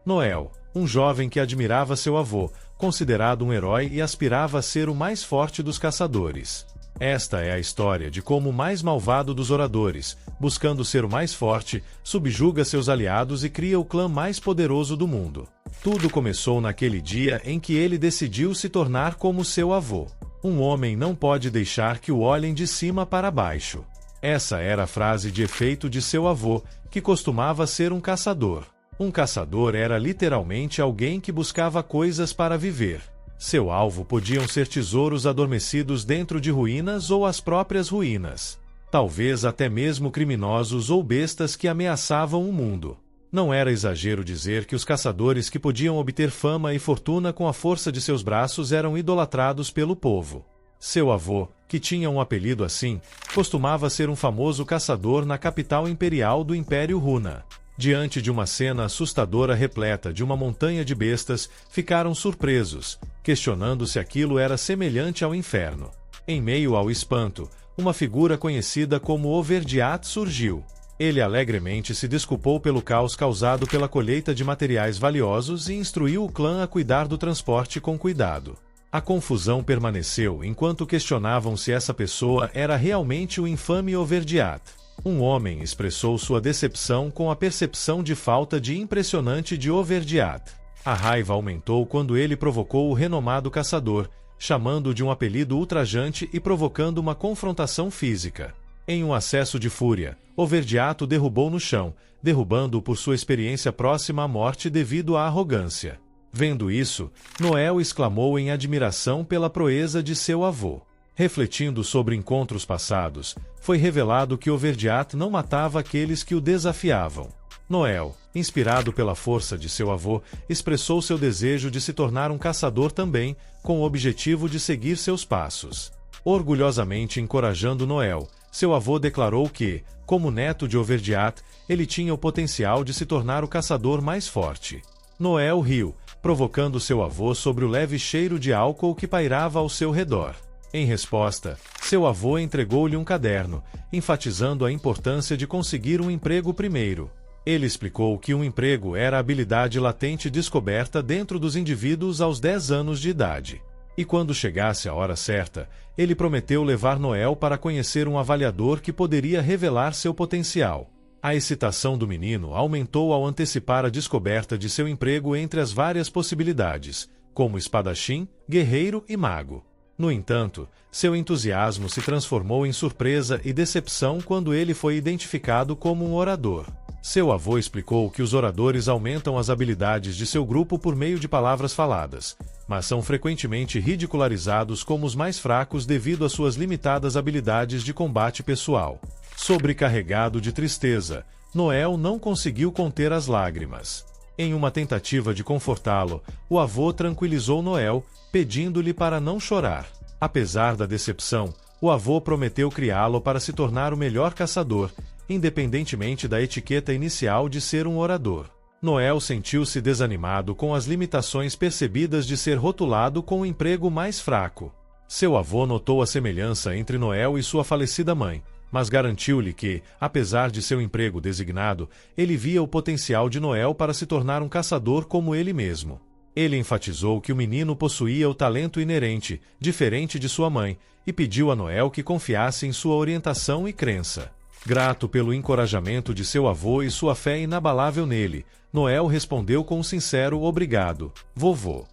Noel, um jovem que admirava seu avô, considerado um herói e aspirava a ser o mais forte dos caçadores. Esta é a história de como o mais malvado dos oradores, buscando ser o mais forte, subjuga seus aliados e cria o clã mais poderoso do mundo. Tudo começou naquele dia em que ele decidiu se tornar como seu avô. Um homem não pode deixar que o olhem de cima para baixo. Essa era a frase de efeito de seu avô, que costumava ser um caçador. Um caçador era literalmente alguém que buscava coisas para viver. Seu alvo podiam ser tesouros adormecidos dentro de ruínas ou as próprias ruínas. Talvez até mesmo criminosos ou bestas que ameaçavam o mundo. Não era exagero dizer que os caçadores que podiam obter fama e fortuna com a força de seus braços eram idolatrados pelo povo. Seu avô, que tinha um apelido assim, costumava ser um famoso caçador na capital imperial do Império Runa. Diante de uma cena assustadora repleta de uma montanha de bestas, ficaram surpresos, questionando se aquilo era semelhante ao inferno. Em meio ao espanto, uma figura conhecida como Overdiat surgiu. Ele alegremente se desculpou pelo caos causado pela colheita de materiais valiosos e instruiu o clã a cuidar do transporte com cuidado. A confusão permaneceu enquanto questionavam se essa pessoa era realmente o infame Overdiat. Um homem expressou sua decepção com a percepção de falta de impressionante de Overdiat. A raiva aumentou quando ele provocou o renomado caçador, chamando-o de um apelido ultrajante e provocando uma confrontação física. Em um acesso de fúria, Overdiat o derrubou no chão, derrubando-o por sua experiência próxima à morte devido à arrogância. Vendo isso, Noel exclamou em admiração pela proeza de seu avô. Refletindo sobre encontros passados, foi revelado que Overdiat não matava aqueles que o desafiavam. Noel, inspirado pela força de seu avô, expressou seu desejo de se tornar um caçador também, com o objetivo de seguir seus passos. Orgulhosamente encorajando Noel, seu avô declarou que, como neto de Overdiat, ele tinha o potencial de se tornar o caçador mais forte. Noel riu, provocando seu avô sobre o leve cheiro de álcool que pairava ao seu redor. Em resposta, seu avô entregou-lhe um caderno, enfatizando a importância de conseguir um emprego primeiro. Ele explicou que um emprego era a habilidade latente descoberta dentro dos indivíduos aos 10 anos de idade. E quando chegasse a hora certa, ele prometeu levar Noel para conhecer um avaliador que poderia revelar seu potencial. A excitação do menino aumentou ao antecipar a descoberta de seu emprego entre as várias possibilidades, como espadachim, guerreiro e mago. No entanto, seu entusiasmo se transformou em surpresa e decepção quando ele foi identificado como um orador. Seu avô explicou que os oradores aumentam as habilidades de seu grupo por meio de palavras faladas, mas são frequentemente ridicularizados como os mais fracos devido às suas limitadas habilidades de combate pessoal. Sobrecarregado de tristeza, Noel não conseguiu conter as lágrimas. Em uma tentativa de confortá-lo, o avô tranquilizou Noel, pedindo-lhe para não chorar. Apesar da decepção, o avô prometeu criá-lo para se tornar o melhor caçador, independentemente da etiqueta inicial de ser um orador. Noel sentiu-se desanimado com as limitações percebidas de ser rotulado com o emprego mais fraco. Seu avô notou a semelhança entre Noel e sua falecida mãe, mas garantiu-lhe que, apesar de seu emprego designado, ele via o potencial de Noel para se tornar um caçador como ele mesmo. Ele enfatizou que o menino possuía o talento inerente, diferente de sua mãe, e pediu a Noel que confiasse em sua orientação e crença. Grato pelo encorajamento de seu avô e sua fé inabalável nele, Noel respondeu com um sincero obrigado, vovô.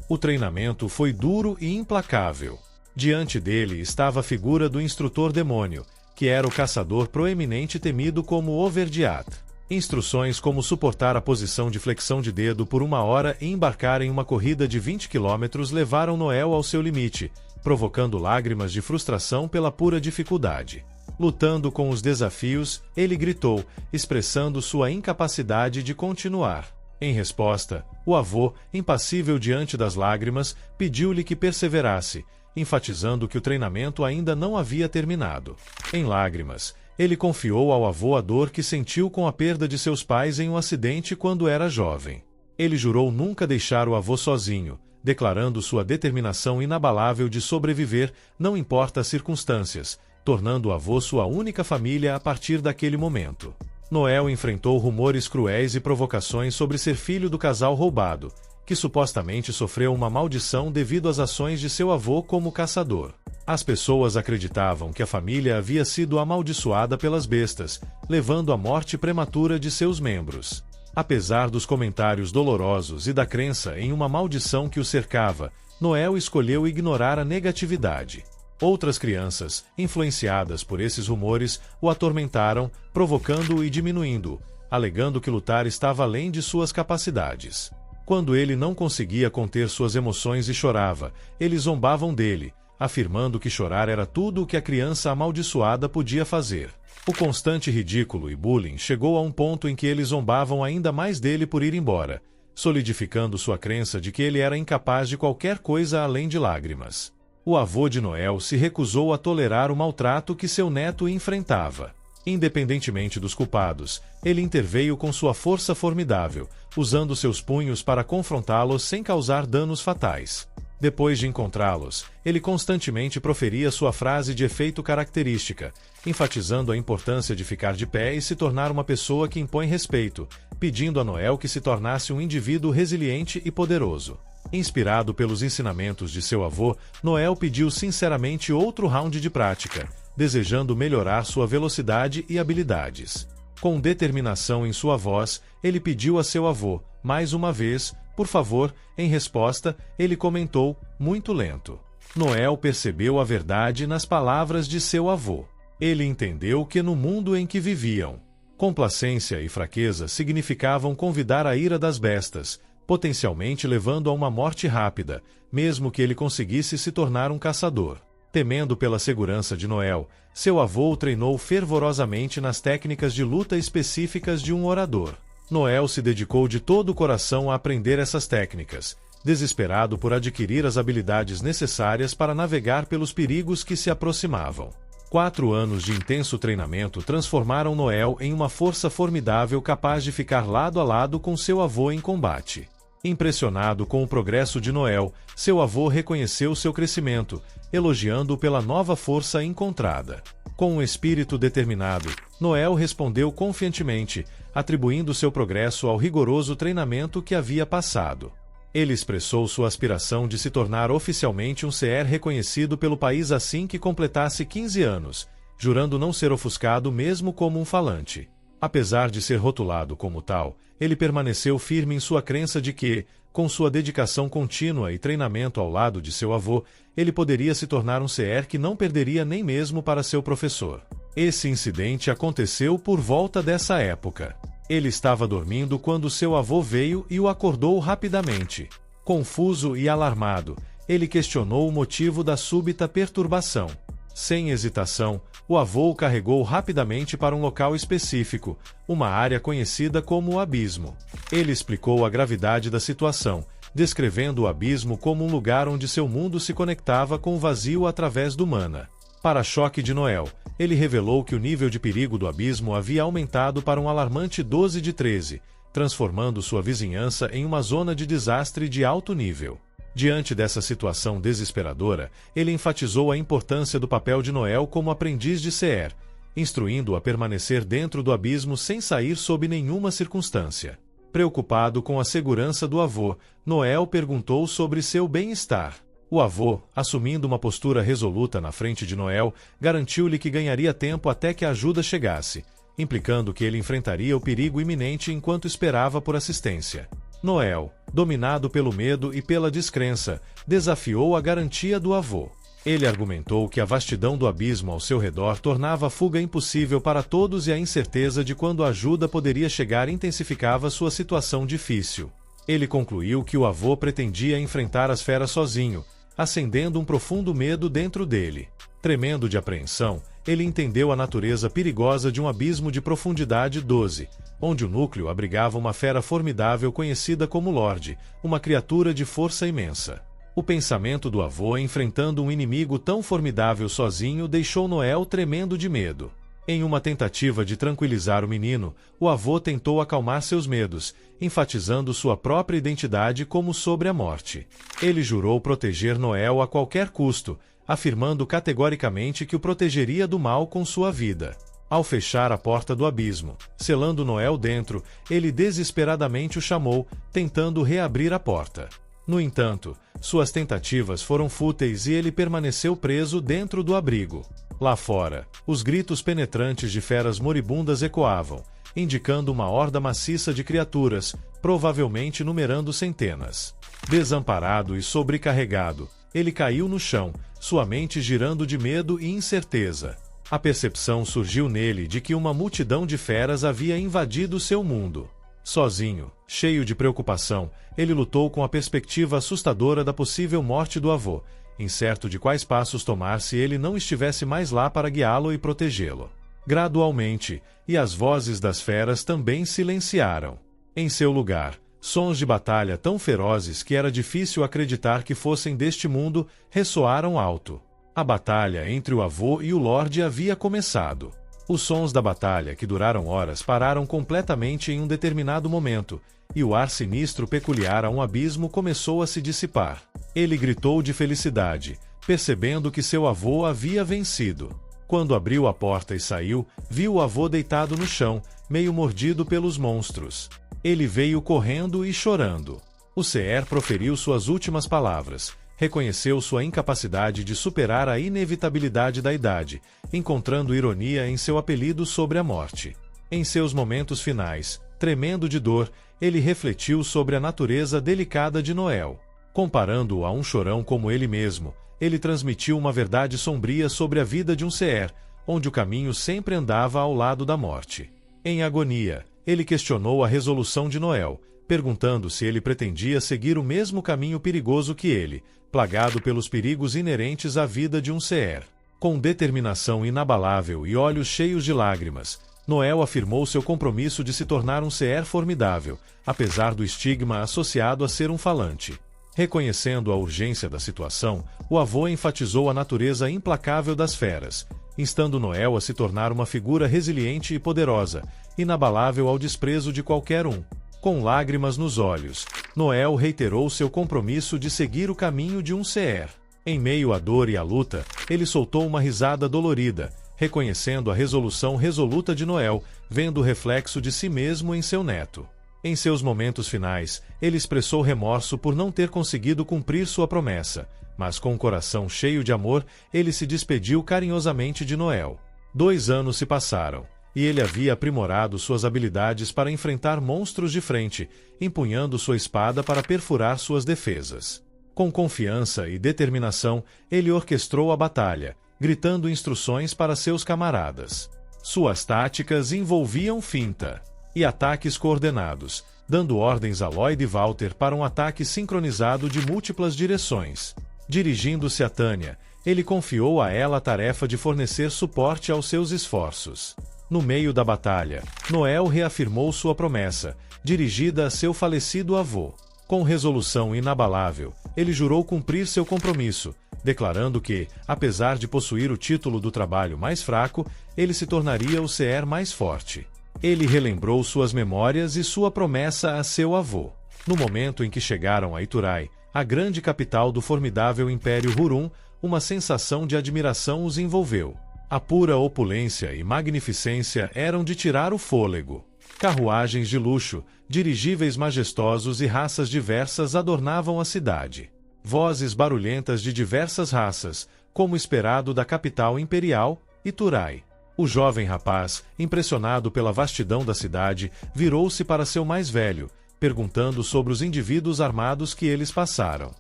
O treinamento foi duro e implacável. Diante dele estava a figura do instrutor demônio, que era o caçador proeminente temido como Overdiat. Instruções como suportar a posição de flexão de dedo por 1 hora e embarcar em uma corrida de 20 km levaram Noel ao seu limite, provocando lágrimas de frustração pela pura dificuldade. Lutando com os desafios, ele gritou, expressando sua incapacidade de continuar. Em resposta, o avô, impassível diante das lágrimas, pediu-lhe que perseverasse, enfatizando que o treinamento ainda não havia terminado. Em lágrimas, ele confiou ao avô a dor que sentiu com a perda de seus pais em um acidente quando era jovem. Ele jurou nunca deixar o avô sozinho, declarando sua determinação inabalável de sobreviver, não importa as circunstâncias, tornando o avô sua única família a partir daquele momento. Noel enfrentou rumores cruéis e provocações sobre ser filho do casal roubado, que supostamente sofreu uma maldição devido às ações de seu avô como caçador. As pessoas acreditavam que a família havia sido amaldiçoada pelas bestas, levando à morte prematura de seus membros. Apesar dos comentários dolorosos e da crença em uma maldição que o cercava, Noel escolheu ignorar a negatividade. Outras crianças, influenciadas por esses rumores, o atormentaram, provocando-o e diminuindo-o, alegando que lutar estava além de suas capacidades. Quando ele não conseguia conter suas emoções e chorava, eles zombavam dele, afirmando que chorar era tudo o que a criança amaldiçoada podia fazer. O constante ridículo e bullying chegou a um ponto em que eles zombavam ainda mais dele por ir embora, solidificando sua crença de que ele era incapaz de qualquer coisa além de lágrimas. O avô de Noel se recusou a tolerar o maltrato que seu neto enfrentava. Independentemente dos culpados, ele interveio com sua força formidável, usando seus punhos para confrontá-los sem causar danos fatais. Depois de encontrá-los, ele constantemente proferia sua frase de efeito característica, enfatizando a importância de ficar de pé e se tornar uma pessoa que impõe respeito, pedindo a Noel que se tornasse um indivíduo resiliente e poderoso. Inspirado pelos ensinamentos de seu avô, Noel pediu sinceramente outro round de prática, desejando melhorar sua velocidade e habilidades. Com determinação em sua voz, ele pediu a seu avô, mais uma vez, por favor. Em resposta, ele comentou, muito lento. Noel percebeu a verdade nas palavras de seu avô. Ele entendeu que no mundo em que viviam, complacência e fraqueza significavam convidar a ira das bestas, potencialmente levando a uma morte rápida, mesmo que ele conseguisse se tornar um caçador. Temendo pela segurança de Noel, seu avô o treinou fervorosamente nas técnicas de luta específicas de um orador. Noel se dedicou de todo o coração a aprender essas técnicas, desesperado por adquirir as habilidades necessárias para navegar pelos perigos que se aproximavam. 4 anos de intenso treinamento transformaram Noel em uma força formidável capaz de ficar lado a lado com seu avô em combate. Impressionado com o progresso de Noel, seu avô reconheceu seu crescimento, elogiando-o pela nova força encontrada. Com um espírito determinado, Noel respondeu confiantemente, atribuindo seu progresso ao rigoroso treinamento que havia passado. Ele expressou sua aspiração de se tornar oficialmente um CR reconhecido pelo país assim que completasse 15 anos, jurando não ser ofuscado mesmo como um falante. Apesar de ser rotulado como tal, ele permaneceu firme em sua crença de que, com sua dedicação contínua e treinamento ao lado de seu avô, ele poderia se tornar um CR que não perderia nem mesmo para seu professor. Esse incidente aconteceu por volta dessa época. Ele estava dormindo quando seu avô veio e o acordou rapidamente. Confuso e alarmado, ele questionou o motivo da súbita perturbação. Sem hesitação, o avô o carregou rapidamente para um local específico, uma área conhecida como o abismo. Ele explicou a gravidade da situação, descrevendo o abismo como um lugar onde seu mundo se conectava com o vazio através do mana. Para choque de Noel, ele revelou que o nível de perigo do abismo havia aumentado para um alarmante 12 de 13, transformando sua vizinhança em uma zona de desastre de alto nível. Diante dessa situação desesperadora, ele enfatizou a importância do papel de Noel como aprendiz de CR, instruindo-o a permanecer dentro do abismo sem sair sob nenhuma circunstância. Preocupado com a segurança do avô, Noel perguntou sobre seu bem-estar. O avô, assumindo uma postura resoluta na frente de Noel, garantiu-lhe que ganharia tempo até que a ajuda chegasse, implicando que ele enfrentaria o perigo iminente enquanto esperava por assistência. Noel, dominado pelo medo e pela descrença, desafiou a garantia do avô. Ele argumentou que a vastidão do abismo ao seu redor tornava a fuga impossível para todos e a incerteza de quando a ajuda poderia chegar intensificava sua situação difícil. Ele concluiu que o avô pretendia enfrentar as feras sozinho, acendendo um profundo medo dentro dele. Tremendo de apreensão, ele entendeu a natureza perigosa de um abismo de profundidade 12, onde o núcleo abrigava uma fera formidável conhecida como Lorde, uma criatura de força imensa. O pensamento do avô enfrentando um inimigo tão formidável sozinho deixou Noel tremendo de medo. Em uma tentativa de tranquilizar o menino, o avô tentou acalmar seus medos, enfatizando sua própria identidade como sobre a morte. Ele jurou proteger Noel a qualquer custo, afirmando categoricamente que o protegeria do mal com sua vida. Ao fechar a porta do abismo, selando Noel dentro, ele desesperadamente o chamou, tentando reabrir a porta. No entanto, suas tentativas foram fúteis e ele permaneceu preso dentro do abrigo. Lá fora, os gritos penetrantes de feras moribundas ecoavam, indicando uma horda maciça de criaturas, provavelmente numerando centenas. Desamparado e sobrecarregado, ele caiu no chão, sua mente girando de medo e incerteza. A percepção surgiu nele de que uma multidão de feras havia invadido seu mundo. Sozinho, cheio de preocupação, ele lutou com a perspectiva assustadora da possível morte do avô, incerto de quais passos tomar se ele não estivesse mais lá para guiá-lo e protegê-lo. Gradualmente, e as vozes das feras também silenciaram. Em seu lugar, sons de batalha tão ferozes que era difícil acreditar que fossem deste mundo ressoaram alto. A batalha entre o avô e o Lorde havia começado. Os sons da batalha, que duraram horas, pararam completamente em um determinado momento, e o ar sinistro peculiar a um abismo começou a se dissipar. Ele gritou de felicidade, percebendo que seu avô havia vencido. Quando abriu a porta e saiu, viu o avô deitado no chão, meio mordido pelos monstros. Ele veio correndo e chorando. O Seer proferiu suas últimas palavras. Reconheceu sua incapacidade de superar a inevitabilidade da idade, encontrando ironia em seu apelido sobre a morte. Em seus momentos finais, tremendo de dor, ele refletiu sobre a natureza delicada de Noel. Comparando-o a um chorão como ele mesmo, ele transmitiu uma verdade sombria sobre a vida de um Seer, onde o caminho sempre andava ao lado da morte. Em agonia, ele questionou a resolução de Noel, perguntando se ele pretendia seguir o mesmo caminho perigoso que ele, plagado pelos perigos inerentes à vida de um Seer. Com determinação inabalável e olhos cheios de lágrimas, Noel afirmou seu compromisso de se tornar um Seer formidável, apesar do estigma associado a ser um falante. Reconhecendo a urgência da situação, o avô enfatizou a natureza implacável das feras, instando Noel a se tornar uma figura resiliente e poderosa, inabalável ao desprezo de qualquer um. Com lágrimas nos olhos, Noel reiterou seu compromisso de seguir o caminho de um Seer. Em meio à dor e à luta, ele soltou uma risada dolorida, reconhecendo a resolução resoluta de Noel, vendo o reflexo de si mesmo em seu neto. Em seus momentos finais, ele expressou remorso por não ter conseguido cumprir sua promessa, mas com o coração cheio de amor, ele se despediu carinhosamente de Noel. 2 anos se passaram, e ele havia aprimorado suas habilidades para enfrentar monstros de frente, empunhando sua espada para perfurar suas defesas. Com confiança e determinação, ele orquestrou a batalha, gritando instruções para seus camaradas. Suas táticas envolviam finta e ataques coordenados, dando ordens a Lloyd e Walter para um ataque sincronizado de múltiplas direções. Dirigindo-se a Tanya, ele confiou a ela a tarefa de fornecer suporte aos seus esforços. No meio da batalha, Noel reafirmou sua promessa, dirigida a seu falecido avô. Com resolução inabalável, ele jurou cumprir seu compromisso, declarando que, apesar de possuir o título do trabalho mais fraco, ele se tornaria o Seer mais forte. Ele relembrou suas memórias e sua promessa a seu avô. No momento em que chegaram a Iturai, a grande capital do formidável Império Hurum, uma sensação de admiração os envolveu. A pura opulência e magnificência eram de tirar o fôlego. Carruagens de luxo, dirigíveis majestosos e raças diversas adornavam a cidade. Vozes barulhentas de diversas raças, como esperado da capital imperial, Iturai. O jovem rapaz, impressionado pela vastidão da cidade, virou-se para seu mais velho, perguntando sobre os indivíduos armados que eles passaram.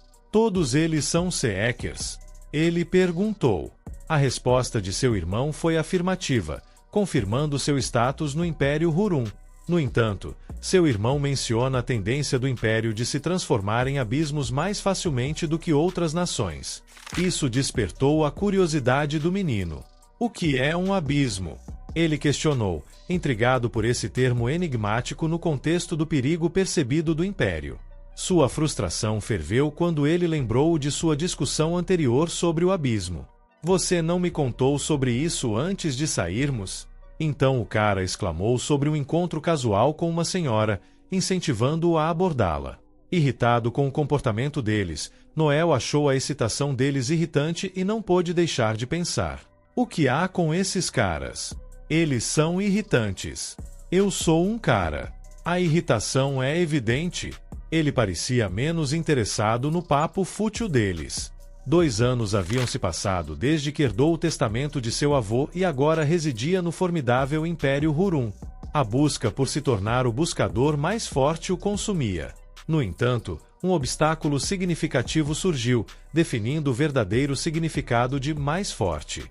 Todos eles são Seekers? Ele perguntou. A resposta de seu irmão foi afirmativa, confirmando seu status no Império Hurum. No entanto, seu irmão menciona a tendência do Império de se transformar em abismos mais facilmente do que outras nações. Isso despertou a curiosidade do menino. O que é um abismo? Ele questionou, intrigado por esse termo enigmático no contexto do perigo percebido do Império. Sua frustração ferveu quando ele lembrou de sua discussão anterior sobre o abismo. Você não me contou sobre isso antes de sairmos? Então o cara exclamou sobre um encontro casual com uma senhora, incentivando-o a abordá-la. Irritado com o comportamento deles, Noel achou a excitação deles irritante e não pôde deixar de pensar. O que há com esses caras? Eles são irritantes. Eu sou um cara. A irritação é evidente. Ele parecia menos interessado no papo fútil deles. 2 anos haviam se passado desde que herdou o testamento de seu avô e agora residia no formidável Império Hurum. A busca por se tornar o buscador mais forte o consumia. No entanto, um obstáculo significativo surgiu, definindo o verdadeiro significado de mais forte.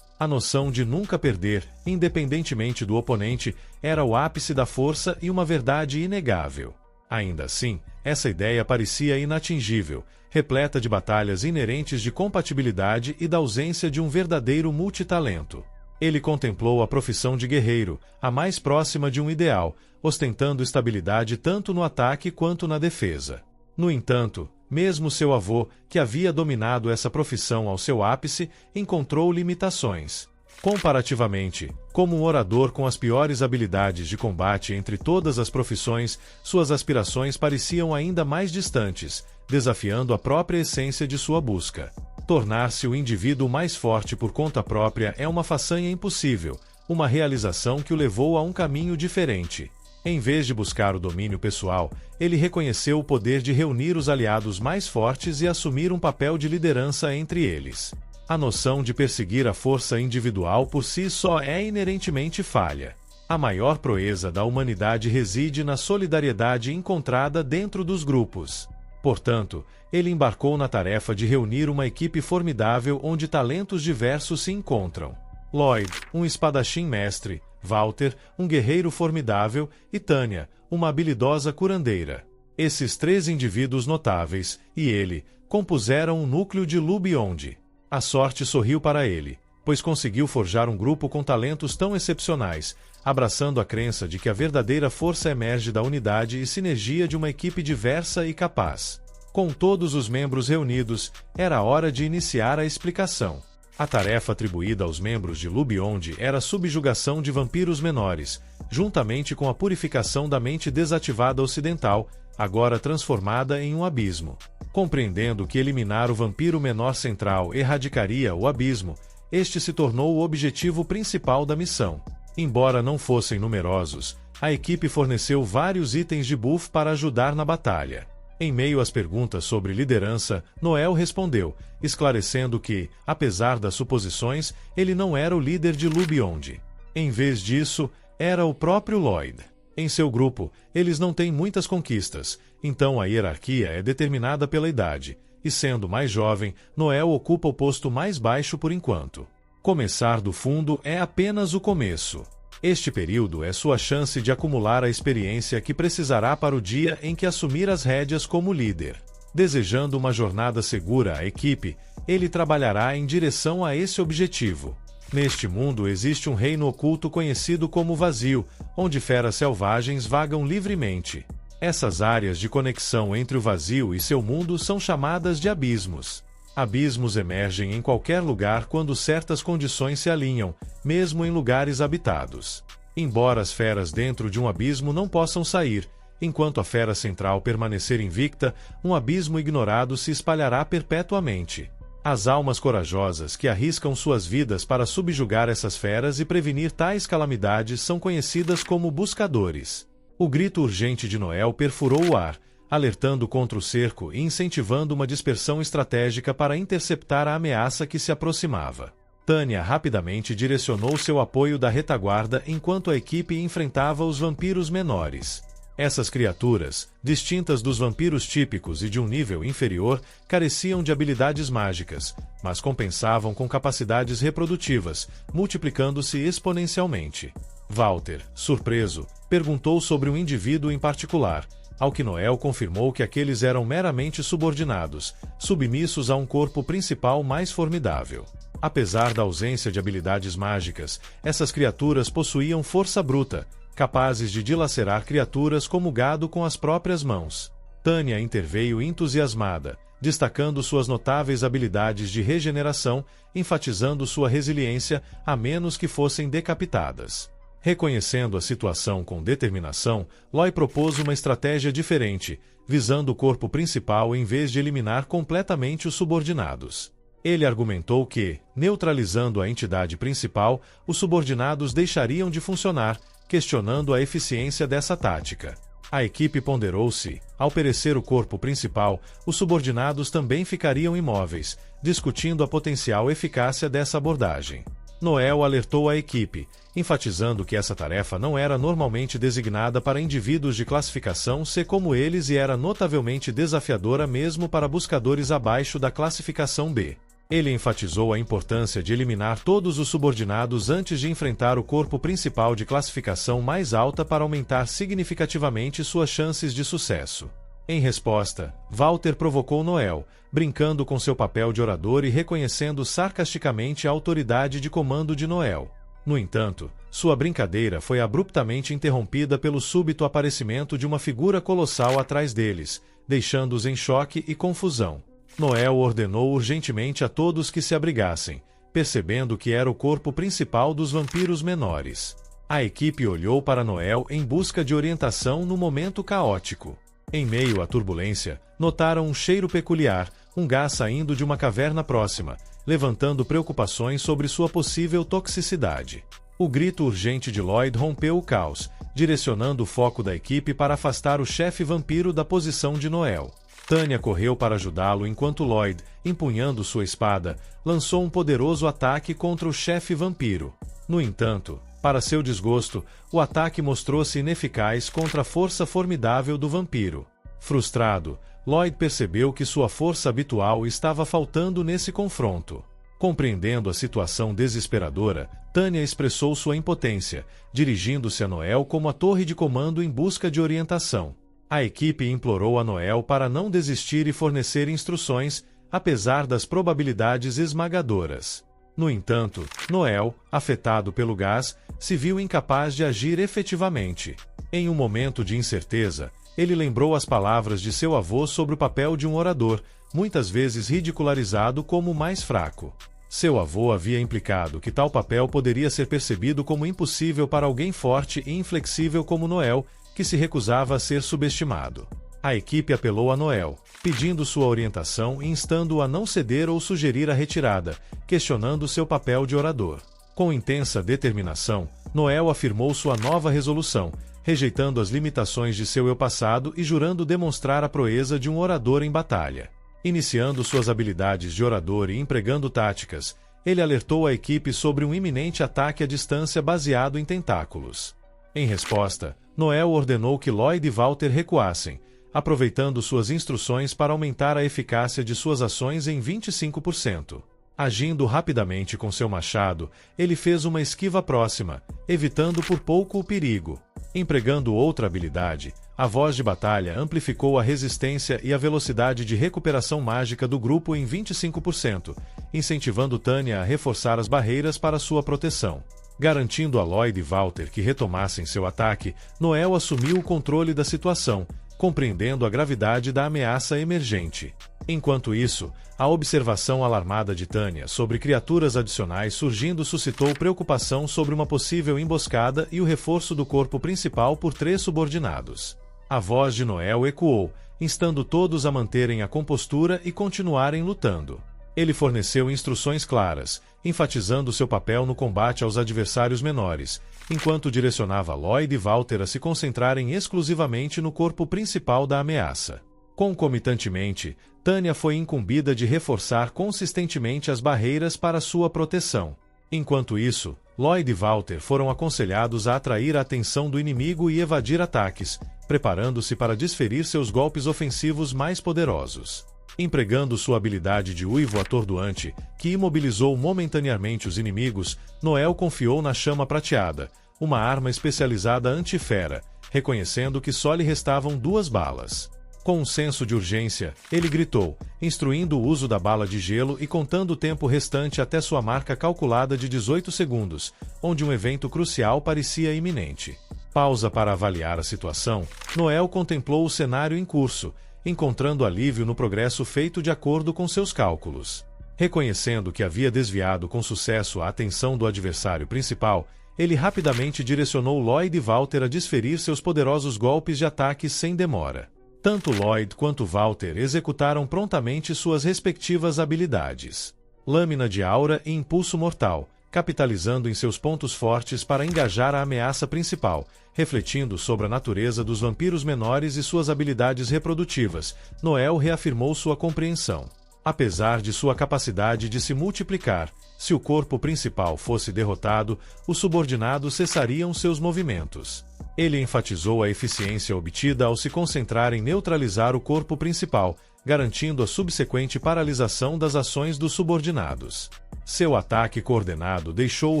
A noção de nunca perder, independentemente do oponente, era o ápice da força e uma verdade inegável. Ainda assim, essa ideia parecia inatingível, repleta de batalhas inerentes de compatibilidade e da ausência de um verdadeiro multitalento. Ele contemplou a profissão de guerreiro, a mais próxima de um ideal, ostentando estabilidade tanto no ataque quanto na defesa. No entanto, mesmo seu avô, que havia dominado essa profissão ao seu ápice, encontrou limitações. Comparativamente, como um orador com as piores habilidades de combate entre todas as profissões, suas aspirações pareciam ainda mais distantes, desafiando a própria essência de sua busca. Tornar-se o indivíduo mais forte por conta própria é uma façanha impossível, uma realização que o levou a um caminho diferente. Em vez de buscar o domínio pessoal, ele reconheceu o poder de reunir os aliados mais fortes e assumir um papel de liderança entre eles. A noção de perseguir a força individual por si só é inerentemente falha. A maior proeza da humanidade reside na solidariedade encontrada dentro dos grupos. Portanto, ele embarcou na tarefa de reunir uma equipe formidável onde talentos diversos se encontram. Lloyd, um espadachim mestre, Walter, um guerreiro formidável, e Tânia, uma habilidosa curandeira. Esses 3 indivíduos notáveis, e ele, compuseram o núcleo de Lubionde. A sorte sorriu para ele, pois conseguiu forjar um grupo com talentos tão excepcionais, abraçando a crença de que a verdadeira força emerge da unidade e sinergia de uma equipe diversa e capaz. Com todos os membros reunidos, era hora de iniciar a explicação. A tarefa atribuída aos membros de Lubionde era a subjugação de vampiros menores, juntamente com a purificação da mente desativada ocidental, agora transformada em um abismo. Compreendendo que eliminar o vampiro menor central erradicaria o abismo, este se tornou o objetivo principal da missão. Embora não fossem numerosos, a equipe forneceu vários itens de buff para ajudar na batalha. Em meio às perguntas sobre liderança, Noel respondeu, esclarecendo que, apesar das suposições, ele não era o líder de Lubionde. Em vez disso, era o próprio Lloyd. Em seu grupo, eles não têm muitas conquistas, então a hierarquia é determinada pela idade, e sendo mais jovem, Noel ocupa o posto mais baixo por enquanto. Começar do fundo é apenas o começo. Este período é sua chance de acumular a experiência que precisará para o dia em que assumir as rédeas como líder. Desejando uma jornada segura à equipe, ele trabalhará em direção a esse objetivo. Neste mundo existe um reino oculto conhecido como Vazio, onde feras selvagens vagam livremente. Essas áreas de conexão entre o vazio e seu mundo são chamadas de abismos. Abismos emergem em qualquer lugar quando certas condições se alinham, mesmo em lugares habitados. Embora as feras dentro de um abismo não possam sair, enquanto a fera central permanecer invicta, um abismo ignorado se espalhará perpetuamente. As almas corajosas que arriscam suas vidas para subjugar essas feras e prevenir tais calamidades são conhecidas como buscadores. O grito urgente de Noel perfurou o ar, alertando contra o cerco e incentivando uma dispersão estratégica para interceptar a ameaça que se aproximava. Tânia rapidamente direcionou seu apoio da retaguarda enquanto a equipe enfrentava os vampiros menores. Essas criaturas, distintas dos vampiros típicos e de um nível inferior, careciam de habilidades mágicas, mas compensavam com capacidades reprodutivas, multiplicando-se exponencialmente. Walter, surpreso, perguntou sobre um indivíduo em particular, ao que Noel confirmou que aqueles eram meramente subordinados, submissos a um corpo principal mais formidável. Apesar da ausência de habilidades mágicas, essas criaturas possuíam força bruta, capazes de dilacerar criaturas como gado com as próprias mãos. Tânia interveio entusiasmada, destacando suas notáveis habilidades de regeneração, enfatizando sua resiliência, a menos que fossem decapitadas. Reconhecendo a situação com determinação, Lloyd propôs uma estratégia diferente, visando o corpo principal em vez de eliminar completamente os subordinados. Ele argumentou que, neutralizando a entidade principal, os subordinados deixariam de funcionar, questionando a eficiência dessa tática. A equipe ponderou se, ao perecer o corpo principal, os subordinados também ficariam imóveis, discutindo a potencial eficácia dessa abordagem. Noel alertou a equipe, enfatizando que essa tarefa não era normalmente designada para indivíduos de classificação C como eles e era notavelmente desafiadora mesmo para buscadores abaixo da classificação B. Ele enfatizou a importância de eliminar todos os subordinados antes de enfrentar o corpo principal de classificação mais alta para aumentar significativamente suas chances de sucesso. Em resposta, Walter provocou Noel, brincando com seu papel de orador e reconhecendo sarcasticamente a autoridade de comando de Noel. No entanto, sua brincadeira foi abruptamente interrompida pelo súbito aparecimento de uma figura colossal atrás deles, deixando-os em choque e confusão. Noel ordenou urgentemente a todos que se abrigassem, percebendo que era o corpo principal dos vampiros menores. A equipe olhou para Noel em busca de orientação no momento caótico. Em meio à turbulência, notaram um cheiro peculiar, um gás saindo de uma caverna próxima, levantando preocupações sobre sua possível toxicidade. O grito urgente de Lloyd rompeu o caos, direcionando o foco da equipe para afastar o chefe vampiro da posição de Noel. Tanya correu para ajudá-lo enquanto Lloyd, empunhando sua espada, lançou um poderoso ataque contra o chefe vampiro. No entanto, para seu desgosto, o ataque mostrou-se ineficaz contra a força formidável do vampiro. Frustrado, Lloyd percebeu que sua força habitual estava faltando nesse confronto. Compreendendo a situação desesperadora, Tanya expressou sua impotência, dirigindo-se a Noel como a torre de comando em busca de orientação. A equipe implorou a Noel para não desistir e fornecer instruções, apesar das probabilidades esmagadoras. No entanto, Noel, afetado pelo gás, se viu incapaz de agir efetivamente. Em um momento de incerteza, ele lembrou as palavras de seu avô sobre o papel de um orador, muitas vezes ridicularizado como o mais fraco. Seu avô havia implicado que tal papel poderia ser percebido como impossível para alguém forte e inflexível como Noel, que se recusava a ser subestimado. A equipe apelou a Noel, pedindo sua orientação e instando-o a não ceder ou sugerir a retirada, questionando seu papel de orador. Com intensa determinação, Noel afirmou sua nova resolução, rejeitando as limitações de seu eu passado e jurando demonstrar a proeza de um orador em batalha. Iniciando suas habilidades de orador e empregando táticas, ele alertou a equipe sobre um iminente ataque à distância baseado em tentáculos. Em resposta, Noel ordenou que Lloyd e Walter recuassem, aproveitando suas instruções para aumentar a eficácia de suas ações em 25%. Agindo rapidamente com seu machado, ele fez uma esquiva próxima, evitando por pouco o perigo. Empregando outra habilidade, a voz de batalha amplificou a resistência e a velocidade de recuperação mágica do grupo em 25%, incentivando Tanya a reforçar as barreiras para sua proteção. Garantindo a Lloyd e Walter que retomassem seu ataque, Noel assumiu o controle da situação, compreendendo a gravidade da ameaça emergente. Enquanto isso, a observação alarmada de Tanya sobre criaturas adicionais surgindo suscitou preocupação sobre uma possível emboscada e o reforço do corpo principal por 3 subordinados. A voz de Noel ecoou, instando todos a manterem a compostura e continuarem lutando. Ele forneceu instruções claras, enfatizando seu papel no combate aos adversários menores, enquanto direcionava Lloyd e Walter a se concentrarem exclusivamente no corpo principal da ameaça. Concomitantemente, Tanya foi incumbida de reforçar consistentemente as barreiras para sua proteção. Enquanto isso, Lloyd e Walter foram aconselhados a atrair a atenção do inimigo e evadir ataques, preparando-se para desferir seus golpes ofensivos mais poderosos. Empregando sua habilidade de uivo atordoante, que imobilizou momentaneamente os inimigos, Noel confiou na chama prateada, uma arma especializada anti-fera, reconhecendo que só lhe restavam 2 balas. Com um senso de urgência, ele gritou, instruindo o uso da bala de gelo e contando o tempo restante até sua marca calculada de 18 segundos, onde um evento crucial parecia iminente. Pausa para avaliar a situação, Noel contemplou o cenário em curso, encontrando alívio no progresso feito de acordo com seus cálculos. Reconhecendo que havia desviado com sucesso a atenção do adversário principal, ele rapidamente direcionou Lloyd e Walter a desferir seus poderosos golpes de ataque sem demora. Tanto Lloyd quanto Walter executaram prontamente suas respectivas habilidades. lâmina de aura e impulso mortal, capitalizando em seus pontos fortes para engajar a ameaça principal, refletindo sobre a natureza dos vampiros menores e suas habilidades reprodutivas. Noel reafirmou sua compreensão. Apesar de sua capacidade de se multiplicar, se o corpo principal fosse derrotado, os subordinados cessariam seus movimentos. Ele enfatizou a eficiência obtida ao se concentrar em neutralizar o corpo principal, garantindo a subsequente paralisação das ações dos subordinados. Seu ataque coordenado deixou o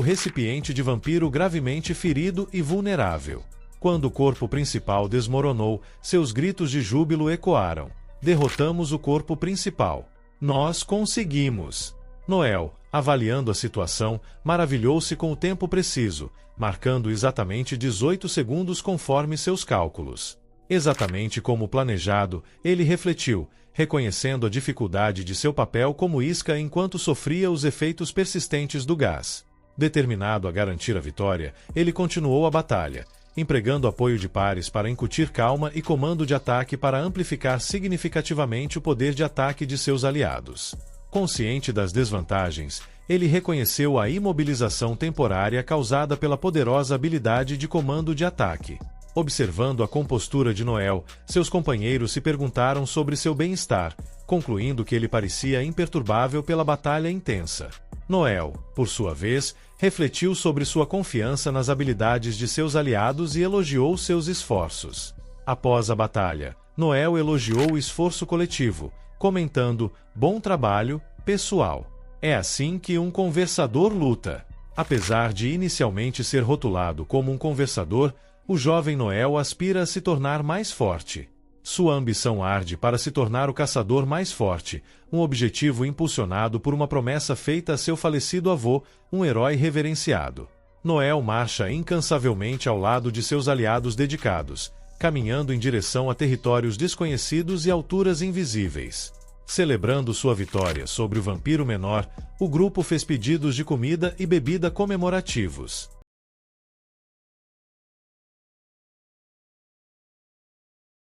recipiente de vampiro gravemente ferido e vulnerável. Quando o corpo principal desmoronou, seus gritos de júbilo ecoaram. Derrotamos o corpo principal. Nós conseguimos! Noel, avaliando a situação, maravilhou-se com o tempo preciso, marcando exatamente 18 segundos conforme seus cálculos. Exatamente como planejado, ele refletiu, reconhecendo a dificuldade de seu papel como isca enquanto sofria os efeitos persistentes do gás. Determinado a garantir a vitória, ele continuou a batalha, empregando apoio de pares para incutir calma e comando de ataque para amplificar significativamente o poder de ataque de seus aliados. Consciente das desvantagens, ele reconheceu a imobilização temporária causada pela poderosa habilidade de comando de ataque. Observando a compostura de Noel, seus companheiros se perguntaram sobre seu bem-estar, concluindo que ele parecia imperturbável pela batalha intensa. Noel, por sua vez, refletiu sobre sua confiança nas habilidades de seus aliados e elogiou seus esforços. Após a batalha, Noel elogiou o esforço coletivo, comentando: "Bom trabalho, pessoal. É assim que um conversador luta." Apesar de inicialmente ser rotulado como um conversador, o jovem Noel aspira a se tornar mais forte. Sua ambição arde para se tornar o caçador mais forte, um objetivo impulsionado por uma promessa feita a seu falecido avô, um herói reverenciado. Noel marcha incansavelmente ao lado de seus aliados dedicados, caminhando em direção a territórios desconhecidos e alturas invisíveis. Celebrando sua vitória sobre o vampiro menor, o grupo fez pedidos de comida e bebida comemorativos.